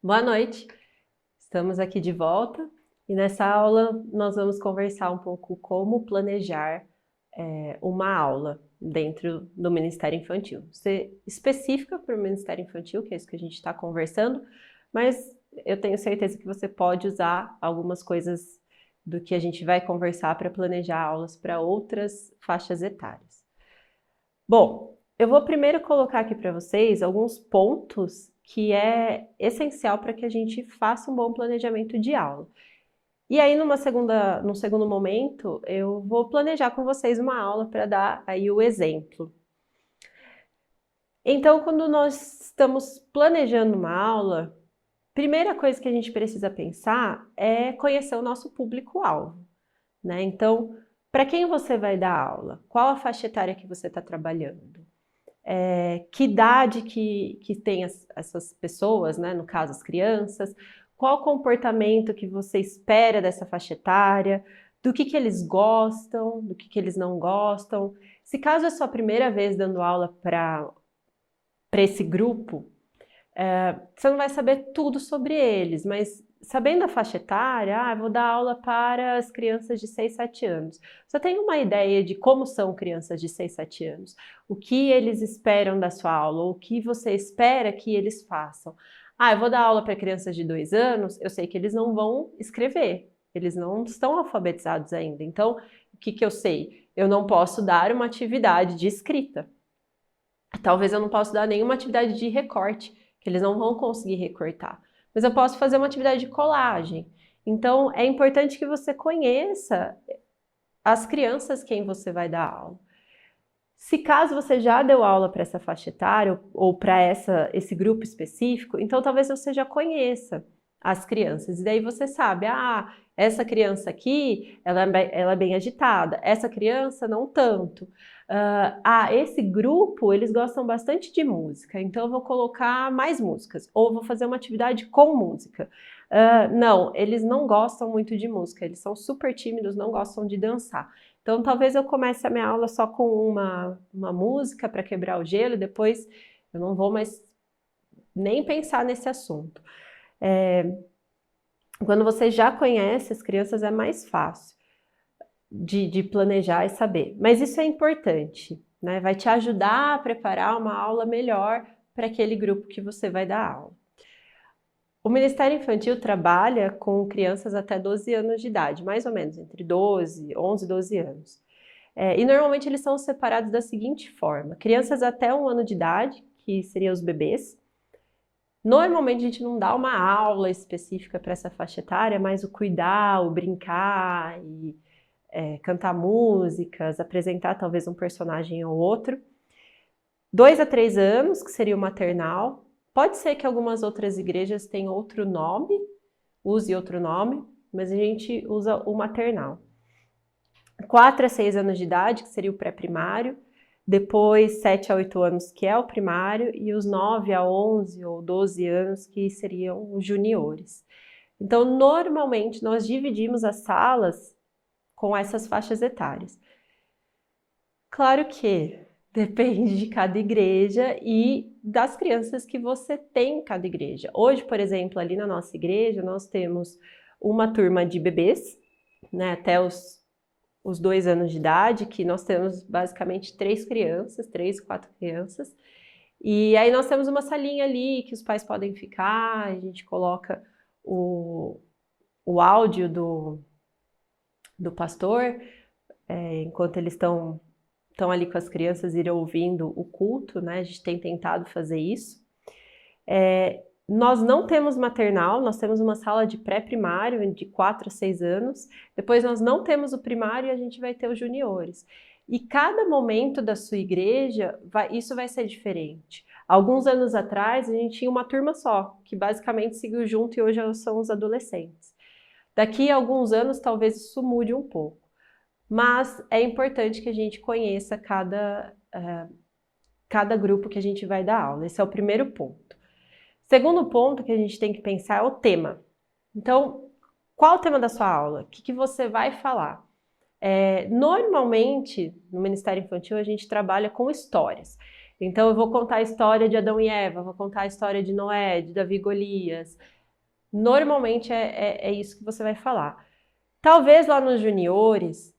Boa noite, estamos aqui de volta e nessa aula nós vamos conversar um pouco como planejar uma aula dentro do Ministério Infantil. Ser específica para o Ministério Infantil, que é isso que a gente está conversando, mas eu tenho certeza que você pode usar algumas coisas do que a gente vai conversar para planejar aulas para outras faixas etárias. Bom, eu vou primeiro colocar aqui para vocês alguns pontos que é essencial para que a gente faça um bom planejamento de aula. E aí, num segundo momento, eu vou planejar com vocês uma aula para dar aí o exemplo. Então, quando nós estamos planejando uma aula, primeira coisa que a gente precisa pensar é conhecer o nosso público-alvo, né? Então, para quem você vai dar aula? Qual a faixa etária que você está trabalhando? Que idade que tem essas pessoas, né? No caso, as crianças, qual o comportamento que você espera dessa faixa etária, do que eles gostam, do que eles não gostam. Se caso é sua primeira vez dando aula para esse grupo, você não vai saber tudo sobre eles, mas sabendo a faixa etária, vou dar aula para as crianças de 6, 7 anos. Você tem uma ideia de como são crianças de 6, 7 anos, o que eles esperam da sua aula, o que você espera que eles façam. Eu vou dar aula para crianças de 2 anos, eu sei que eles não vão escrever, eles não estão alfabetizados ainda. Então, o que eu sei? Eu não posso dar uma atividade de escrita. Talvez eu não possa dar nenhuma atividade de recorte, que eles não vão conseguir recortar. Mas eu posso fazer uma atividade de colagem. Então, é importante que você conheça as crianças quem você vai dar aula. Se caso você já deu aula para essa faixa etária ou para esse grupo específico, então talvez você já conheça as crianças. E daí você sabe, essa criança aqui, ela é bem agitada, essa criança não tanto. Esse grupo, eles gostam bastante de música, então eu vou colocar mais músicas, ou vou fazer uma atividade com música. Não, eles não gostam muito de música, eles são super tímidos, não gostam de dançar. Então, talvez eu comece a minha aula só com uma música para quebrar o gelo, e depois eu não vou mais nem pensar nesse assunto. Quando você já conhece as crianças, é mais fácil de planejar e saber. Mas isso é importante, né? Vai te ajudar a preparar uma aula melhor para aquele grupo que você vai dar aula. O Ministério Infantil trabalha com crianças até 12 anos de idade, mais ou menos, entre 11 e 12 anos. E normalmente eles são separados da seguinte forma: crianças até 1 ano de idade, que seriam os bebês. Normalmente a gente não dá uma aula específica para essa faixa etária, mas o cuidar, o brincar e cantar músicas, apresentar talvez um personagem ou outro. 2 a 3 anos, que seria o maternal. Pode ser que algumas outras igrejas tenham outro nome, use outro nome, mas a gente usa o maternal. 4 a 6 anos de idade, que seria o pré-primário. Depois 7 a 8 anos, que é o primário, e os 9 a 11 ou 12 anos, que seriam os juniores. Então, normalmente, nós dividimos as salas com essas faixas etárias. Claro que depende de cada igreja e das crianças que você tem em cada igreja. Hoje, por exemplo, ali na nossa igreja, nós temos uma turma de bebês, né, até os 2 anos de idade, que nós temos basicamente 3, 4 crianças. E aí nós temos uma salinha ali que os pais podem ficar, a gente coloca o áudio do pastor, enquanto eles estão ali com as crianças, ir ouvindo o culto, né? A gente tem tentado fazer isso. Nós não temos maternal, nós temos uma sala de pré-primário de 4 a 6 anos, depois nós não temos o primário e a gente vai ter os juniores. E cada momento da sua igreja, isso vai ser diferente. Alguns anos atrás a gente tinha uma turma só, que basicamente seguiu junto e hoje são os adolescentes. Daqui a alguns anos talvez isso mude um pouco, mas é importante que a gente conheça cada grupo que a gente vai dar aula. Esse é o primeiro ponto. Segundo ponto que a gente tem que pensar é o tema. Então, qual o tema da sua aula? O que você vai falar? Normalmente, no Ministério Infantil, a gente trabalha com histórias. Então, eu vou contar a história de Adão e Eva, vou contar a história de Noé, de Davi e Golias. Normalmente é isso que você vai falar. Talvez lá nos juniores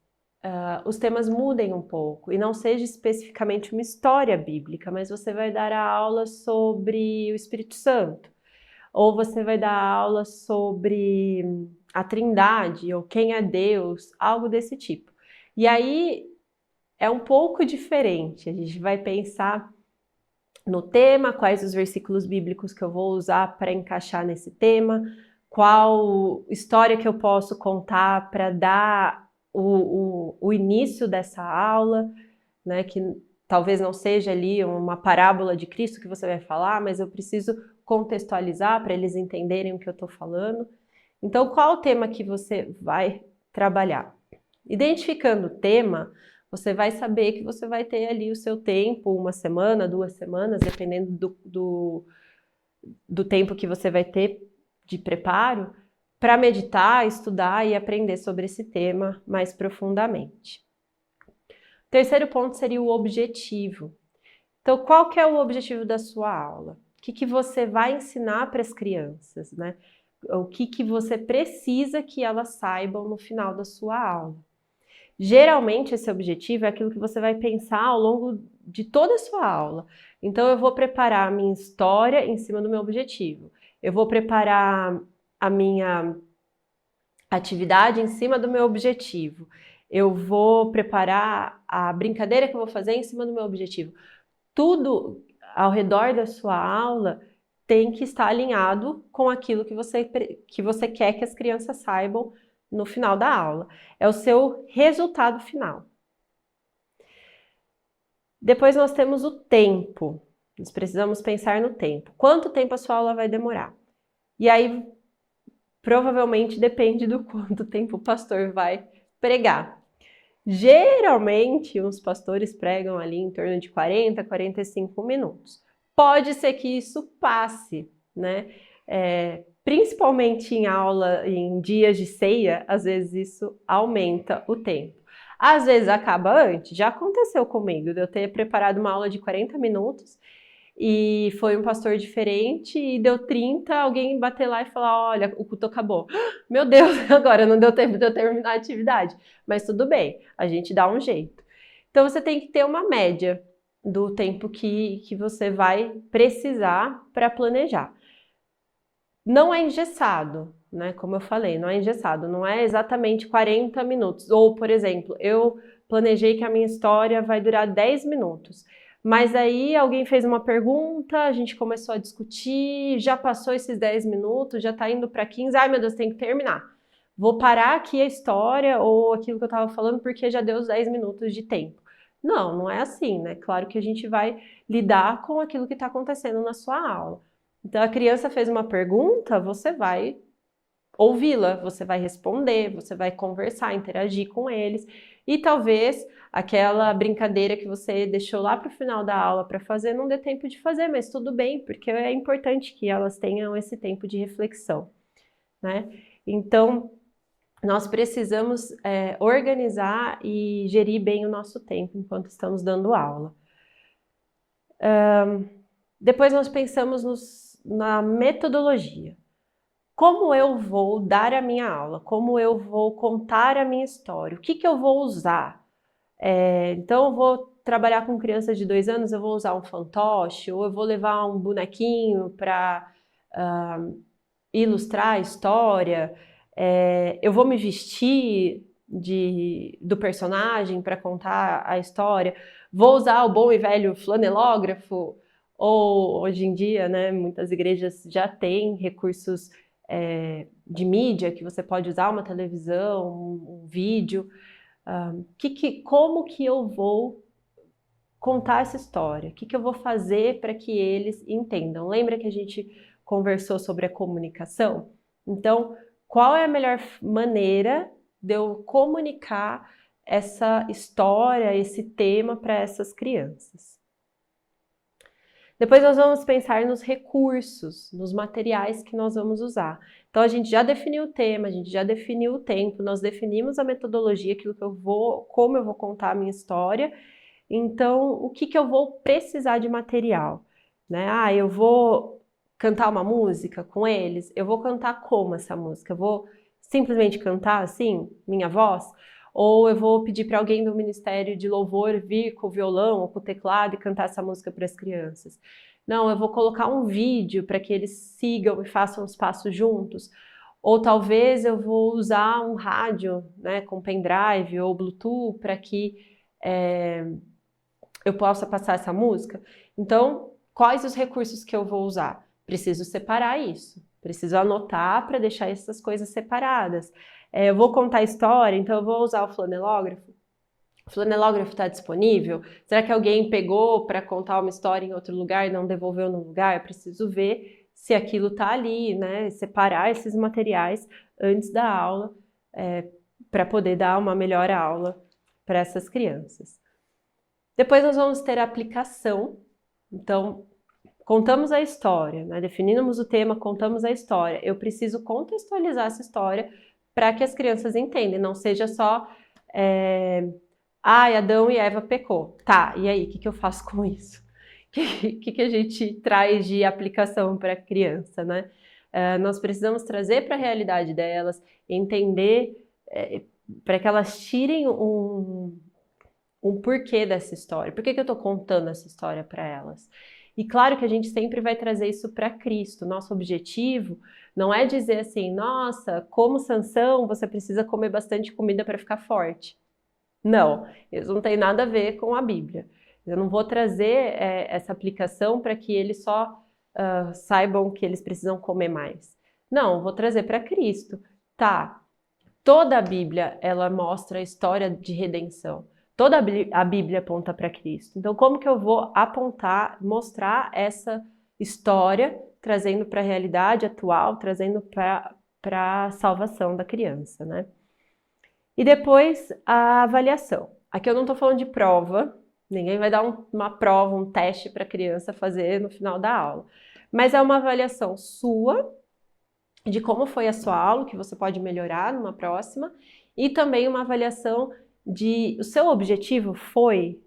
os temas mudem um pouco e não seja especificamente uma história bíblica, mas você vai dar a aula sobre o Espírito Santo, ou você vai dar aula sobre a Trindade, ou quem é Deus, algo desse tipo. E aí é um pouco diferente, a gente vai pensar no tema, quais os versículos bíblicos que eu vou usar para encaixar nesse tema, qual história que eu posso contar para dar o início dessa aula, né, que talvez não seja ali uma parábola de Cristo que você vai falar, mas eu preciso contextualizar para eles entenderem o que eu estou falando. Então, qual o tema que você vai trabalhar? Identificando o tema, você vai saber que você vai ter ali o seu tempo, 1 semana, 2 semanas, dependendo do tempo que você vai ter de preparo, para meditar, estudar e aprender sobre esse tema mais profundamente. O terceiro ponto seria o objetivo. Então, qual que é o objetivo da sua aula? O que você vai ensinar para as crianças, né? O que você precisa que elas saibam no final da sua aula? Geralmente, esse objetivo é aquilo que você vai pensar ao longo de toda a sua aula. Então, eu vou preparar a minha história em cima do meu objetivo. Eu vou preparar a minha atividade em cima do meu objetivo. Eu vou preparar a brincadeira que eu vou fazer em cima do meu objetivo. Tudo ao redor da sua aula tem que estar alinhado com aquilo que você quer que as crianças saibam no final da aula. É o seu resultado final. Depois nós temos o tempo. Nós precisamos pensar no tempo. Quanto tempo a sua aula vai demorar? E aí, provavelmente depende do quanto tempo o pastor vai pregar. Geralmente, os pastores pregam ali em torno de 40, 45 minutos. Pode ser que isso passe, né? Principalmente em aula, em dias de ceia, às vezes isso aumenta o tempo. Às vezes acaba antes, já aconteceu comigo, de eu ter preparado uma aula de 40 minutos e foi um pastor diferente e deu 30, alguém bater lá e falar, olha, o culto acabou. Meu Deus, agora não deu tempo de eu terminar a atividade. Mas tudo bem, a gente dá um jeito. Então você tem que ter uma média do tempo que você vai precisar para planejar. Não é engessado, né? Como eu falei, não é engessado, não é exatamente 40 minutos. Ou, por exemplo, eu planejei que a minha história vai durar 10 minutos. Mas aí alguém fez uma pergunta, a gente começou a discutir, já passou esses 10 minutos, já tá indo para 15, ai meu Deus, tem que terminar. Vou parar aqui a história ou aquilo que eu estava falando porque já deu os 10 minutos de tempo. Não, não é assim, né? Claro que a gente vai lidar com aquilo que está acontecendo na sua aula. Então a criança fez uma pergunta, você vai ouvi-la, você vai responder, você vai conversar, interagir com eles e talvez aquela brincadeira que você deixou lá para o final da aula para fazer não dê tempo de fazer, mas tudo bem, porque é importante que elas tenham esse tempo de reflexão, né? Então, nós precisamos organizar e gerir bem o nosso tempo enquanto estamos dando aula. Depois nós pensamos na metodologia. Como eu vou dar a minha aula? Como eu vou contar a minha história? O que eu vou usar? Então, eu vou trabalhar com crianças de 2 anos, eu vou usar um fantoche, ou eu vou levar um bonequinho para ilustrar a história. Eu vou me vestir do personagem para contar a história. Vou usar o bom e velho flanelógrafo, ou hoje em dia, né, muitas igrejas já têm recursos de mídia que você pode usar, uma televisão, um vídeo. Como que eu vou contar essa história? O que eu vou fazer para que eles entendam? Lembra que a gente conversou sobre a comunicação? Então, qual é a melhor maneira de eu comunicar essa história, esse tema para essas crianças? Depois nós vamos pensar nos recursos, nos materiais que nós vamos usar. Então a gente já definiu o tema, a gente já definiu o tempo, nós definimos a metodologia, como eu vou contar a minha história. Então, o que eu vou precisar de material, né? Eu vou cantar uma música com eles, eu vou cantar como essa música? Eu vou simplesmente cantar assim, minha voz? Ou eu vou pedir para alguém do Ministério de Louvor vir com o violão ou com o teclado e cantar essa música para as crianças? Não, eu vou colocar um vídeo para que eles sigam e façam os passos juntos. Ou talvez eu vou usar um rádio, né, com pendrive ou Bluetooth para que eu possa passar essa música. Então, quais os recursos que eu vou usar? Preciso separar isso. Preciso anotar para deixar essas coisas separadas. Eu vou contar a história, então eu vou usar o flanelógrafo. O flanelógrafo está disponível? Será que alguém pegou para contar uma história em outro lugar e não devolveu no lugar? Eu preciso ver se aquilo está ali, né? Separar esses materiais antes da aula, para poder dar uma melhor aula para essas crianças. Depois nós vamos ter a aplicação. Então, contamos a história, né? Definimos o tema, contamos a história. Eu preciso contextualizar essa história para que as crianças entendam, não seja só Adão e Eva pecou. Tá, e aí, o que eu faço com isso? O que a gente traz de aplicação para a criança, né? Nós precisamos trazer para a realidade delas, entender, para que elas tirem um porquê dessa história. Por que eu estou contando essa história para elas? E claro que a gente sempre vai trazer isso para Cristo. Nosso objetivo não é dizer assim, nossa, como Sansão, você precisa comer bastante comida para ficar forte. Não, isso não tem nada a ver com a Bíblia. Eu não vou trazer essa aplicação para que eles só saibam que eles precisam comer mais. Não, vou trazer para Cristo. Tá, toda a Bíblia, ela mostra a história de redenção. Toda a Bíblia aponta para Cristo. Então, como que eu vou mostrar essa história, trazendo para a realidade atual, trazendo para a salvação da criança, né? E depois, a avaliação. Aqui eu não estou falando de prova, ninguém vai dar uma prova, um teste para a criança fazer no final da aula. Mas é uma avaliação sua, de como foi a sua aula, que você pode melhorar numa próxima, e também uma avaliação de o seu objetivo foi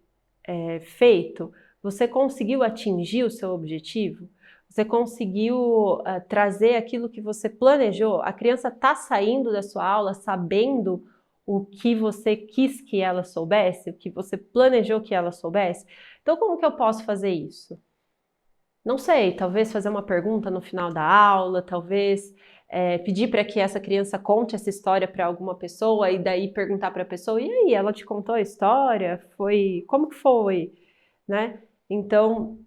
feito, você conseguiu atingir o seu objetivo, você conseguiu trazer aquilo que você planejou, a criança está saindo da sua aula sabendo o que você quis que ela soubesse, o que você planejou que ela soubesse. Então, como que eu posso fazer isso? Não sei, talvez fazer uma pergunta no final da aula, talvez pedir para que essa criança conte essa história para alguma pessoa e daí perguntar para a pessoa, e aí, ela te contou a história? Como que foi? Né? Então,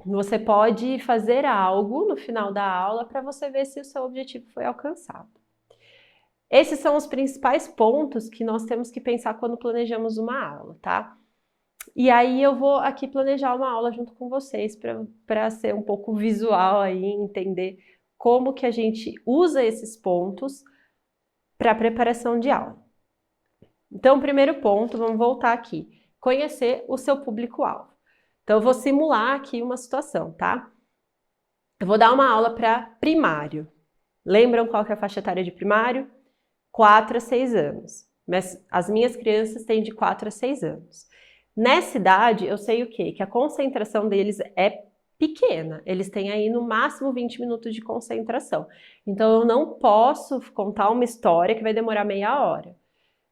você pode fazer algo no final da aula para você ver se o seu objetivo foi alcançado. Esses são os principais pontos que nós temos que pensar quando planejamos uma aula, tá? E aí eu vou aqui planejar uma aula junto com vocês para ser um pouco visual aí, entender como que a gente usa esses pontos para a preparação de aula. Então, primeiro ponto, vamos voltar aqui, conhecer o seu público-alvo. Então, eu vou simular aqui uma situação, tá? Eu vou dar uma aula para primário. Lembram qual que é a faixa etária de primário? 4 a 6 anos. Mas as minhas crianças têm de 4 a 6 anos. Nessa idade, eu sei o quê? Que a concentração deles é pequena. Eles têm aí no máximo 20 minutos de concentração. Então, eu não posso contar uma história que vai demorar meia hora.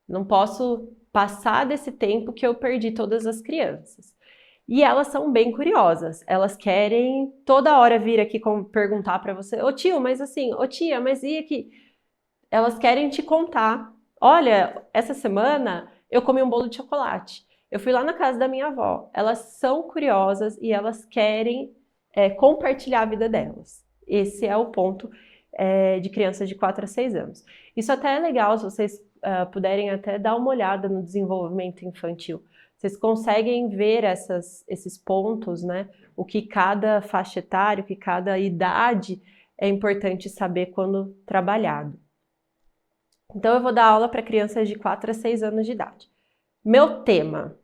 Não posso passar desse tempo que eu perdi todas as crianças. E elas são bem curiosas. Elas querem toda hora vir aqui perguntar para você, ô tio, mas assim, ô tia, mas e aqui? Elas querem te contar. Olha, essa semana eu comi um bolo de chocolate. Eu fui lá na casa da minha avó. Elas são curiosas e elas querem compartilhar a vida delas. Esse é o ponto de crianças de 4 a 6 anos. Isso até é legal se vocês puderem até dar uma olhada no desenvolvimento infantil. Vocês conseguem ver esses pontos, né? O que cada faixa etária, o que cada idade é importante saber quando trabalhado. Então, eu vou dar aula para crianças de 4 a 6 anos de idade. Meu tema.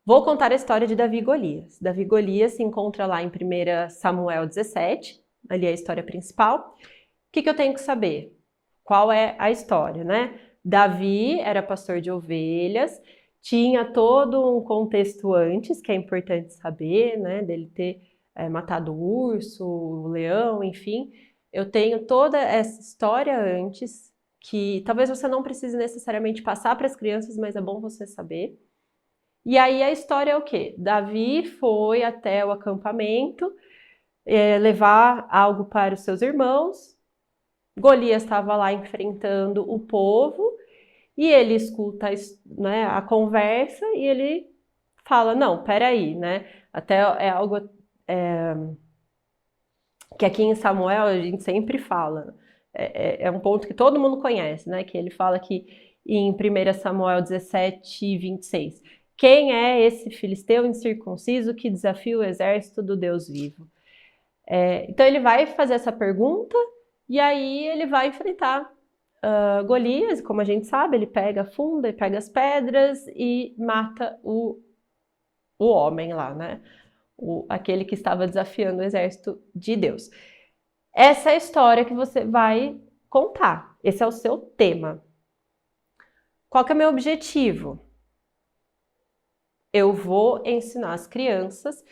Vou contar a história de Davi e Golias. Davi e Golias se encontra lá em 1 Samuel 17, ali é a história principal. O que eu tenho que saber? Qual é a história, né? Davi era pastor de ovelhas, tinha todo um contexto antes, que é importante saber, né? Dele ter matado o urso, o leão, enfim. Eu tenho toda essa história antes, que talvez você não precise necessariamente passar para as crianças, mas é bom você saber. E aí a história é o quê? Davi foi até o acampamento levar algo para os seus irmãos. Golias estava lá enfrentando o povo e ele escuta, né, a conversa e ele fala, não, peraí, né? Até é algo que aqui em Samuel a gente sempre fala. É um ponto que todo mundo conhece, né? Que ele fala que em 1 Samuel 17, 26. Quem é esse filisteu incircunciso que desafia o exército do Deus vivo? Então ele vai fazer essa pergunta e aí ele vai enfrentar Golias, como a gente sabe, ele pega a funda, ele pega as pedras e mata o homem lá, né? Aquele que estava desafiando o exército de Deus. Essa é a história que você vai contar. Esse é o seu tema. Qual que é o meu objetivo? Eu vou ensinar as crianças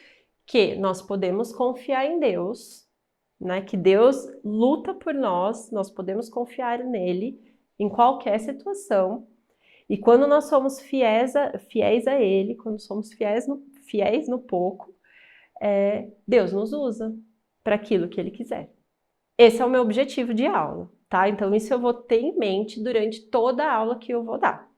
que nós podemos confiar em Deus, né? Que Deus luta por nós, nós podemos confiar nele em qualquer situação. E quando nós somos fiéis a Ele, quando somos fiéis no pouco, Deus nos usa para aquilo que Ele quiser. Esse é o meu objetivo de aula, tá? Então isso eu vou ter em mente durante toda a aula que eu vou dar.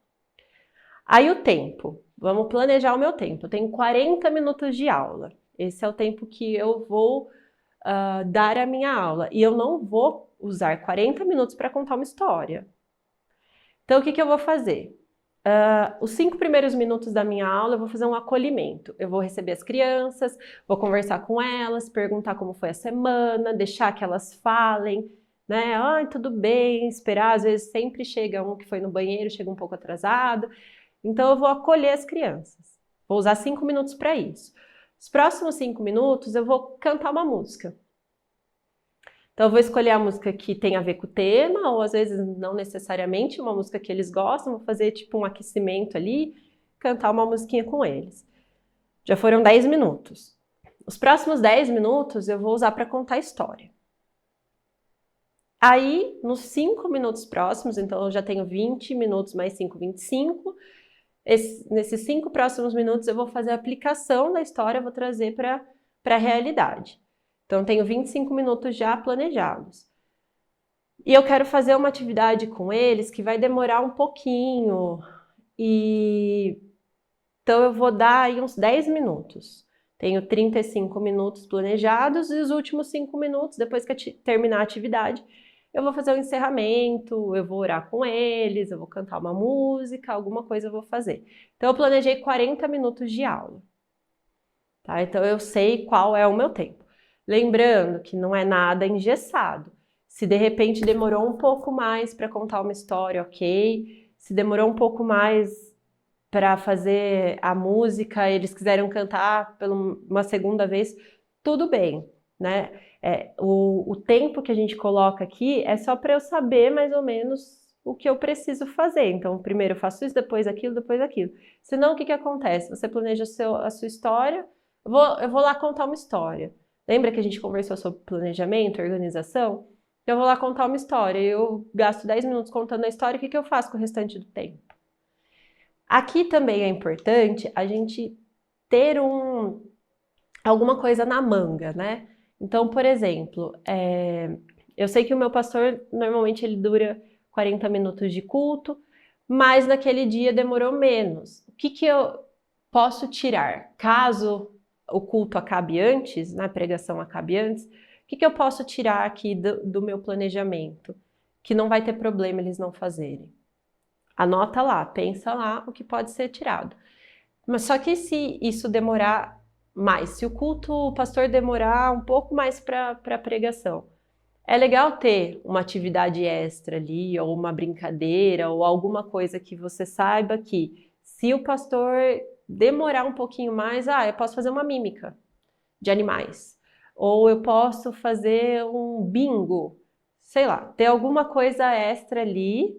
Aí o tempo, vamos planejar o meu tempo. Eu tenho 40 minutos de aula. Esse é o tempo que eu vou dar a minha aula. E eu não vou usar 40 minutos para contar uma história. Então o que eu vou fazer? Os 5 primeiros minutos da minha aula eu vou fazer um acolhimento. Eu vou receber as crianças, vou conversar com elas, perguntar como foi a semana, deixar que elas falem, né? Ai, tudo bem, esperar. Às vezes sempre chega um que foi no banheiro, chega um pouco atrasado. Então eu vou acolher as crianças. Vou usar 5 minutos para isso. Os próximos 5 minutos eu vou cantar uma música. Então eu vou escolher a música que tem a ver com o tema, ou às vezes não necessariamente uma música que eles gostam, vou fazer tipo um aquecimento ali, cantar uma musiquinha com eles. Já foram 10 minutos. Os próximos 10 minutos eu vou usar para contar a história. Aí, nos 5 minutos próximos, então eu já tenho 20 minutos mais 5, 25. Nesses 5 próximos minutos eu vou fazer a aplicação da história, vou trazer para a realidade. Então, eu tenho 25 minutos já planejados. E eu quero fazer uma atividade com eles que vai demorar um pouquinho. Então, eu vou dar aí uns 10 minutos. Tenho 35 minutos planejados e os últimos 5 minutos, depois que terminar a atividade, eu vou fazer o encerramento, eu vou orar com eles, eu vou cantar uma música, alguma coisa eu vou fazer. Então, eu planejei 40 minutos de aula. Tá? Então, eu sei qual é o meu tempo. Lembrando que não é nada engessado. Se de repente demorou um pouco mais para contar uma história, ok. Se demorou um pouco mais para fazer a música, eles quiseram cantar por uma segunda vez, tudo bem, né? O tempo que a gente coloca aqui é só para eu saber mais ou menos o que eu preciso fazer. Então, primeiro eu faço isso, depois aquilo, depois aquilo. Senão, o que acontece? Você planeja a sua história, eu vou lá contar uma história. Lembra que a gente conversou sobre planejamento, organização? Então, eu vou lá contar uma história. Eu gasto 10 minutos contando a história, o que eu faço com o restante do tempo? Aqui também é importante a gente ter alguma coisa na manga, né? Então, por exemplo, eu sei que o meu pastor, normalmente ele dura 40 minutos de culto, mas naquele dia demorou menos. O que eu posso tirar? Caso o culto acabe antes, né, a pregação acabe antes, o que eu posso tirar aqui do meu planejamento? Que não vai ter problema eles não fazerem. Anota lá, pensa lá o que pode ser tirado. Mas só que se isso demorar mais, se o pastor demorar um pouco mais para a pregação, é legal ter uma atividade extra ali, ou uma brincadeira, ou alguma coisa que você saiba que se o pastor demorar um pouquinho mais, eu posso fazer uma mímica de animais. Ou eu posso fazer um bingo, sei lá, ter alguma coisa extra ali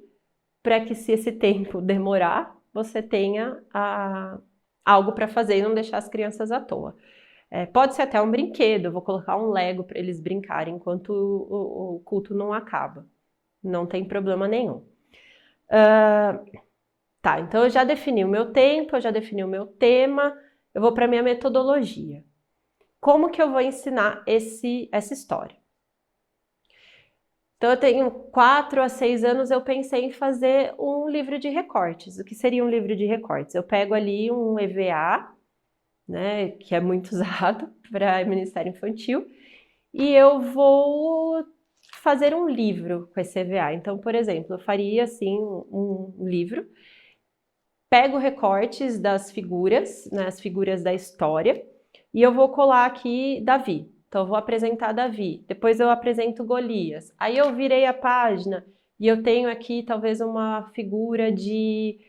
para que se esse tempo demorar, você tenha algo para fazer e não deixar as crianças à toa. Pode ser até um brinquedo, eu vou colocar um Lego para eles brincarem enquanto o culto não acaba. Não tem problema nenhum. Tá, então eu já defini o meu tempo, eu já defini o meu tema, eu vou para a minha metodologia. Como que eu vou ensinar essa história? Então eu tenho 4 a 6 anos, eu pensei em fazer um livro de recortes. O que seria um livro de recortes? Eu pego ali um EVA, né, que é muito usado para Ministério Infantil, e eu vou fazer um livro com esse EVA. Então, por exemplo, eu faria assim um livro, pego recortes das figuras, né, as figuras da história, e eu vou colar aqui Davi. Então, eu vou apresentar Davi, depois eu apresento Golias. Aí eu virei a página e eu tenho aqui talvez uma figura de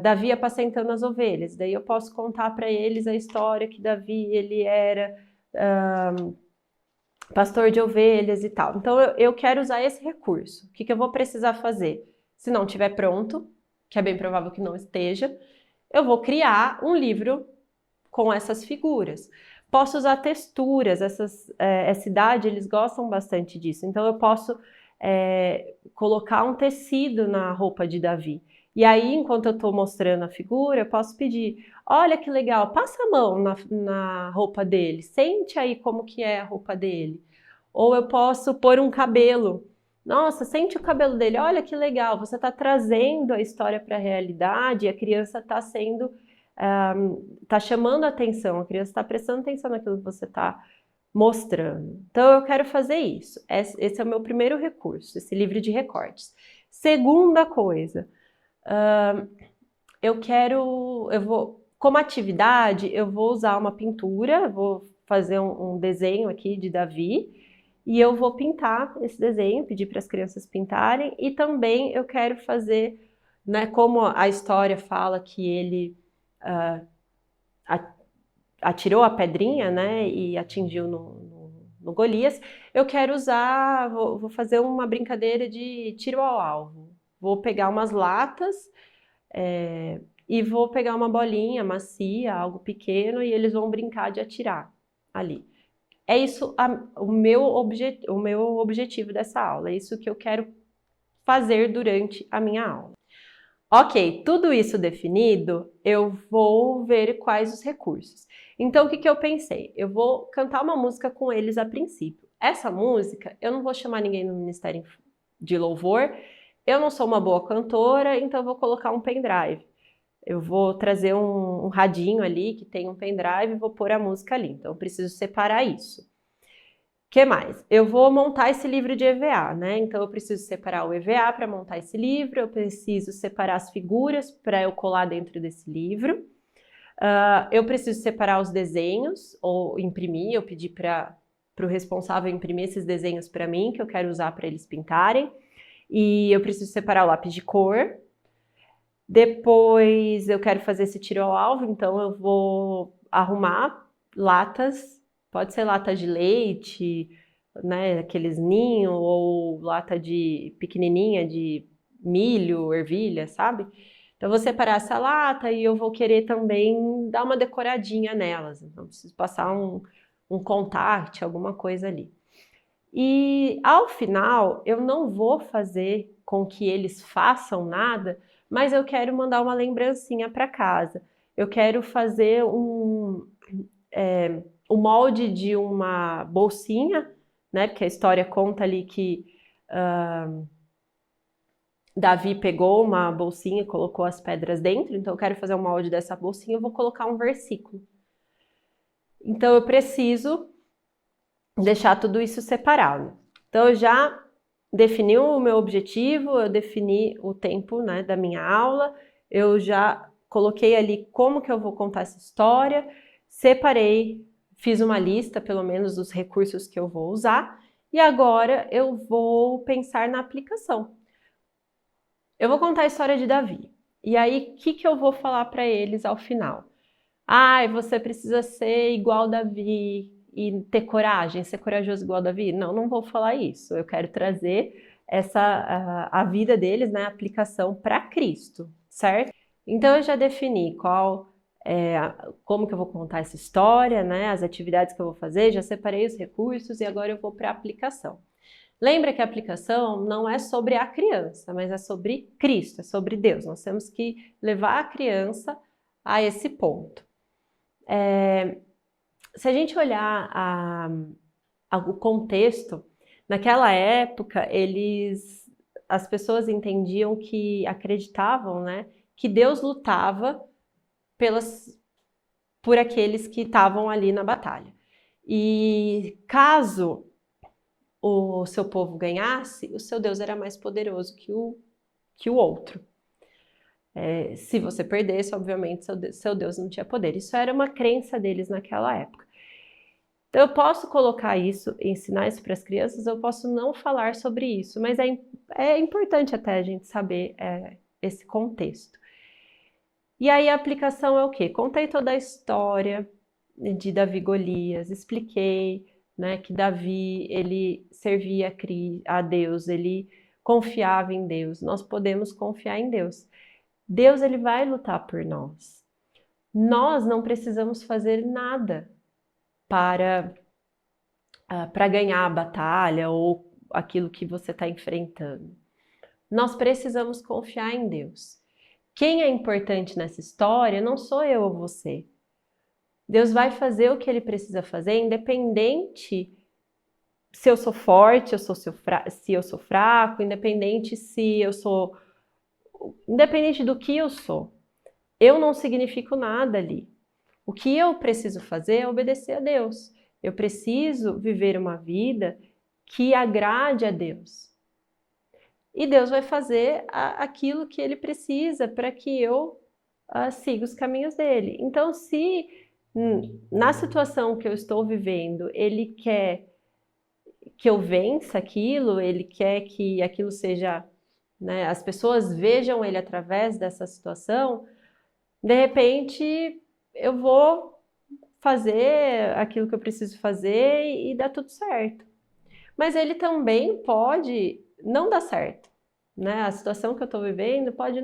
Davi apacentando as ovelhas. Daí eu posso contar para eles a história que Davi ele era pastor de ovelhas e tal. Então eu quero usar esse recurso. O que eu vou precisar fazer? Se não estiver pronto, que é bem provável que não esteja, eu vou criar um livro com essas figuras. Posso usar texturas, essa idade eles gostam bastante disso, então eu posso colocar um tecido na roupa de Davi. E aí, enquanto eu estou mostrando a figura, eu posso pedir, olha que legal, passa a mão na roupa dele, sente aí como que é a roupa dele. Ou eu posso pôr um cabelo. Nossa, sente o cabelo dele, olha que legal, você está trazendo a história para a realidade, a criança está sendo está chamando a atenção, a criança está prestando atenção naquilo que você está mostrando. Então eu quero fazer isso. Esse é o meu primeiro recurso, esse livro de recortes. Segunda coisa, como atividade, eu vou usar uma pintura, vou fazer um desenho aqui de Davi e eu vou pintar esse desenho, pedir para as crianças pintarem e também eu quero fazer, né, como a história fala que ele atirou a pedrinha, né, e atingiu no Golias, eu quero vou fazer uma brincadeira de tiro ao alvo. Vou pegar umas latas e vou pegar uma bolinha macia, algo pequeno, e eles vão brincar de atirar ali. É isso o meu objetivo dessa aula, é isso que eu quero fazer durante a minha aula. Ok, tudo isso definido, eu vou ver quais os recursos. Então, o que eu pensei? Eu vou cantar uma música com eles a princípio. Essa música, eu não vou chamar ninguém no Ministério de Louvor, eu não sou uma boa cantora, então eu vou colocar um pendrive. Eu vou trazer um radinho ali que tem um pendrive e vou pôr a música ali. Então, eu preciso separar isso. O que mais? Eu vou montar esse livro de EVA, né? Então eu preciso separar o EVA para montar esse livro, eu preciso separar as figuras para eu colar dentro desse livro, eu preciso separar os desenhos ou imprimir, eu pedi para o responsável imprimir esses desenhos para mim, que eu quero usar para eles pintarem, e eu preciso separar o lápis de cor. Depois eu quero fazer esse tiro ao alvo, então eu vou arrumar latas. Pode ser lata de leite, né, aqueles ninho, ou lata de pequenininha de milho, ervilha, sabe? Então, eu vou separar essa lata e eu vou querer também dar uma decoradinha nelas. Então, preciso passar um contact, alguma coisa ali. E, ao final, eu não vou fazer com que eles façam nada, mas eu quero mandar uma lembrancinha para casa. Eu quero fazer o molde de uma bolsinha, né? Porque a história conta ali que Davi pegou uma bolsinha e colocou as pedras dentro, então eu quero fazer um molde dessa bolsinha, eu vou colocar um versículo. Então eu preciso deixar tudo isso separado. Então eu já defini o meu objetivo, eu defini o tempo, né, da minha aula, eu já coloquei ali como que eu vou contar essa história, separei, fiz uma lista, pelo menos, dos recursos que eu vou usar, e agora eu vou pensar na aplicação. Eu vou contar a história de Davi. E aí, o que eu vou falar para eles ao final? Você precisa ser igual Davi e ter coragem, ser corajoso igual Davi? Não, não vou falar isso. Eu quero trazer a vida deles, né, a aplicação para Cristo, certo? Então eu já defini qual como que eu vou contar essa história, né? As atividades que eu vou fazer, já separei os recursos e agora eu vou para a aplicação. Lembra que a aplicação não é sobre a criança, mas é sobre Cristo, é sobre Deus. Nós temos que levar a criança a esse ponto. Se a gente olhar o contexto, naquela época, as pessoas entendiam acreditavam, né, que Deus lutava por aqueles que estavam ali na batalha. E caso o seu povo ganhasse, o seu Deus era mais poderoso que o outro. Se você perdesse, obviamente, seu Deus não tinha poder. Isso era uma crença deles naquela época. Então, eu posso colocar isso, ensinar isso para as crianças, eu posso não falar sobre isso, mas é importante até a gente saber esse contexto. E aí a aplicação é o quê? Contei toda a história de Davi e Golias, expliquei, né, que Davi, ele servia a Deus, ele confiava em Deus. Nós podemos confiar em Deus. Deus, ele vai lutar por nós. Nós não precisamos fazer nada para ganhar a batalha ou aquilo que você está enfrentando. Nós precisamos confiar em Deus. Quem é importante nessa história não sou eu ou você. Deus vai fazer o que ele precisa fazer, independente se eu sou forte, se eu sou fraco, independente do que eu sou. Eu não significo nada ali. O que eu preciso fazer é obedecer a Deus. Eu preciso viver uma vida que agrade a Deus. E Deus vai fazer aquilo que ele precisa para que eu siga os caminhos dele. Então, se na situação que eu estou vivendo, ele quer que eu vença aquilo, ele quer que aquilo seja, né, as pessoas vejam ele através dessa situação, de repente eu vou fazer aquilo que eu preciso fazer e dar tudo certo. Mas ele também pode não dar certo, né? A situação que eu estou vivendo pode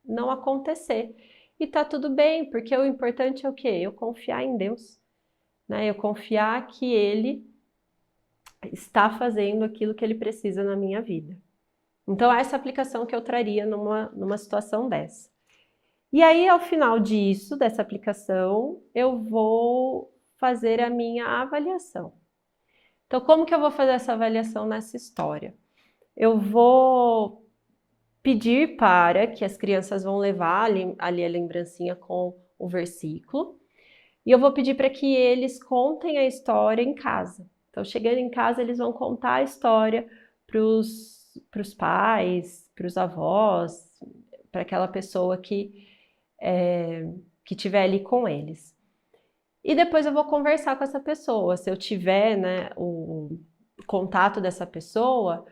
não acontecer. E tá tudo bem, porque o importante é o quê? Eu confiar em Deus, né? Eu confiar que Ele está fazendo aquilo que Ele precisa na minha vida. Então, essa aplicação que eu traria numa situação dessa. E aí, ao final dessa aplicação, eu vou fazer a minha avaliação. Então, como que eu vou fazer essa avaliação nessa história? Eu vou pedir para que as crianças vão levar ali a lembrancinha com o versículo, e eu vou pedir para que eles contem a história em casa. Então, chegando em casa, eles vão contar a história para os pais, para os avós, para aquela pessoa que estiver ali com eles. E depois eu vou conversar com essa pessoa. Se eu tiver, né, o contato dessa pessoa,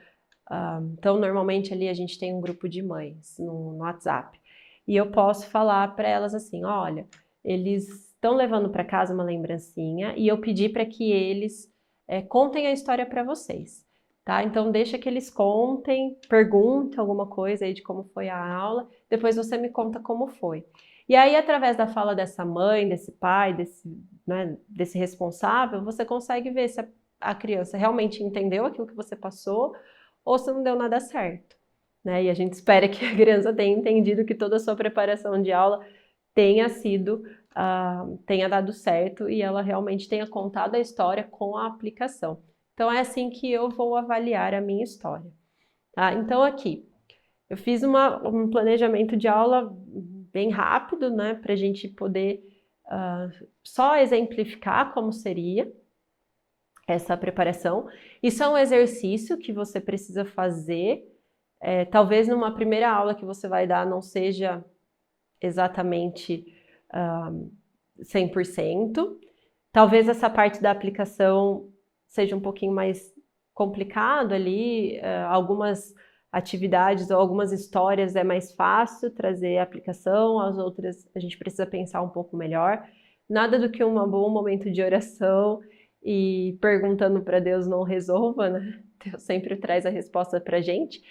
então normalmente ali a gente tem um grupo de mães no WhatsApp. E eu posso falar para elas assim, olha, eles estão levando para casa uma lembrancinha e eu pedi para que eles contem a história para vocês. Tá? Então deixa que eles contem, perguntem alguma coisa aí de como foi a aula, depois você me conta como foi. E aí, através da fala dessa mãe, desse pai, desse responsável, você consegue ver se a criança realmente entendeu aquilo que você passou ou se não deu nada certo. Né? E a gente espera que a criança tenha entendido que toda a sua preparação de aula tenha dado certo e ela realmente tenha contado a história com a aplicação. Então, é assim que eu vou avaliar a minha história. Tá? Então, aqui, eu fiz um planejamento de aula bem rápido, né, para a gente poder só exemplificar como seria essa preparação. Isso é um exercício que você precisa fazer. Talvez numa primeira aula que você vai dar não seja exatamente 100%. Talvez essa parte da aplicação seja um pouquinho mais complicado ali, algumas atividades ou algumas histórias é mais fácil trazer a aplicação, as outras a gente precisa pensar um pouco melhor. Nada do que um bom momento de oração e perguntando para Deus não resolva, né? Deus sempre traz a resposta para a gente.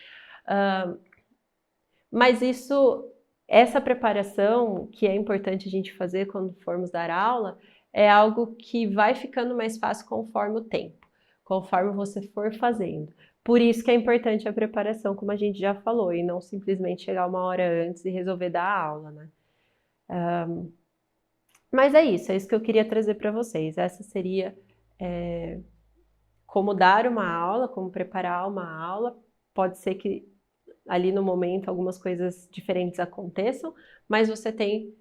Mas isso essa preparação que é importante a gente fazer quando formos dar aula é algo que vai ficando mais fácil conforme o tempo, conforme você for fazendo. Por isso que é importante a preparação, como a gente já falou, e não simplesmente chegar uma hora antes e resolver dar a aula, né? Mas é isso que eu queria trazer para vocês. Essa seria como dar uma aula, como preparar uma aula. Pode ser que ali no momento algumas coisas diferentes aconteçam, mas você tem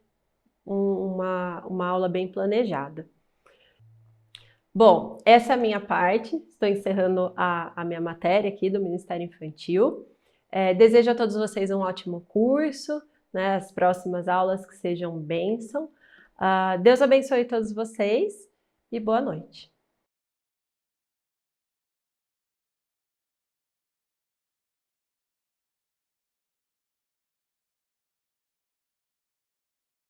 uma aula bem planejada. Bom, essa é a minha parte, estou encerrando a minha matéria aqui do Ministério Infantil. Desejo a todos vocês um ótimo curso, né, as próximas aulas que sejam bênção. Deus abençoe todos vocês e boa noite.